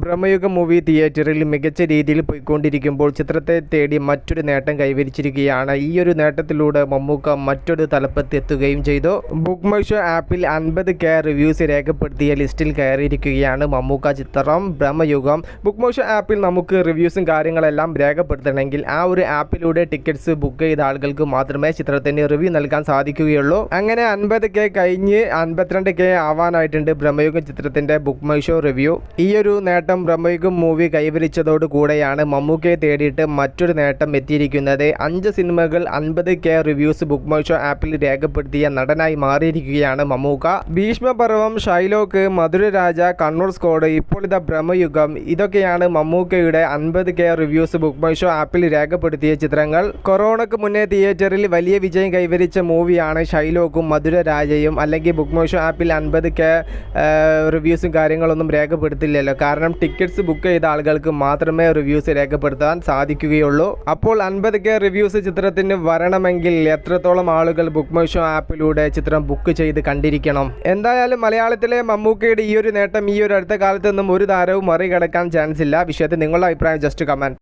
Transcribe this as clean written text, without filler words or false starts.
Bramayugam movie തിയേറ്ററിൽ മികച്ച രീതിയിൽ പോയിക്കൊണ്ടിരിക്കുമ്പോൾ ചിത്രത്തെ തേടി മറ്റൊരു നേട്ടം കൈവരിച്ചിരിക്കുകയാണ്. ഈ ഒരു നേട്ടത്തിലൂടെ മമ്മൂക്ക മറ്റൊരു തലപ്പത്തെത്തുകയും ചെയ്തു. ബുക്ക് മൈ ഷോ ആപ്പിൽ 50K റിവ്യൂസ് രേഖപ്പെടുത്തിയ ലിസ്റ്റിൽ കയറിയിരിക്കുകയാണ് മമ്മൂക്ക ചിത്രം ബ്രഹ്മയുഗം. ബുക്ക് മൈ ഷോ ആപ്പിൽ നമുക്ക് റിവ്യൂസും കാര്യങ്ങളെല്ലാം രേഖപ്പെടുത്തണമെങ്കിൽ ആ ഒരു ആപ്പിലൂടെ ടിക്കറ്റ്സ് ബുക്ക് ചെയ്ത ആളുകൾക്ക് മാത്രമേ ചിത്രത്തിന് റിവ്യൂ നൽകാൻ സാധിക്കുകയുള്ളൂ. അങ്ങനെ 50K കഴിഞ്ഞ് 52K ആവാനായിട്ടുണ്ട് ബ്രഹ്മയുഗം ചിത്രത്തിന്റെ ബുക്ക് മൈ ഷോ റിവ്യൂ. ഈ ഒരു നേട്ടം ബ്രഹ്മയുഗം മൂവി കൈവരിച്ചതോടുകൂടെയാണ് മമ്മൂക്കയെ തേടിയിട്ട് മറ്റൊരു നേട്ടം എത്തിയിരിക്കുന്നത്. 5 സിനിമകൾ 50K reviews book my show ആപ്പിൽ രേഖപ്പെടുത്തിയ നടനായി മാറിയിരിക്കുകയാണ് മമ്മൂക്ക. ഭീഷ്മപർവം, ഷൈലോക്ക്, മധുരരാജ, കണ്ണൂർ സ്ക്വാഡ്, ഇപ്പോൾ ഇതാ ബ്രഹ്മയുഗം, ഇതൊക്കെയാണ് മമ്മൂക്കയുടെ 50K reviews book my show ആപ്പിൽ രേഖപ്പെടുത്തിയ ചിത്രങ്ങൾ. കൊറോണക്ക് മുന്നേ തിയേറ്ററിൽ വലിയ വിജയം കൈവരിച്ച മൂവിയാണ് ഷൈലോക്കും മധുരരാജയും. അല്ലെങ്കിൽ ബുക്ക് മൈ ഷോ ആപ്പിൽ 50K റിവ്യൂസും കാര്യങ്ങളൊന്നും രേഖപ്പെടുത്തില്ലല്ലോ. കാരണം ടിക്കറ്റ്സ് ബുക്ക് ചെയ്ത ആളുകൾക്ക് മാത്രമേ റിവ്യൂസ് രേഖപ്പെടുത്താൻ സാധിക്കുകയുള്ളൂ. അപ്പോൾ 50K റിവ്യൂസ് ചിത്രത്തിന് വരണമെങ്കിൽ എത്രത്തോളം ആളുകൾ ബുക്ക് മൈ ഷോ ആപ്പിലൂടെ ചിത്രം ബുക്ക് ചെയ്ത് കണ്ടിരിക്കണം. എന്തായാലും മലയാളത്തിലെ മമ്മൂക്കയുടെ ഈ ഒരു നേട്ടം ഈ ഒരു അടുത്ത കാലത്തൊന്നും ഒരു താരവും മറികടക്കാൻ ചാൻസ് ഇല്ല. വിഷയത്തിൽ നിങ്ങളുടെ അഭിപ്രായം ജസ്റ്റ് കമന്റ്.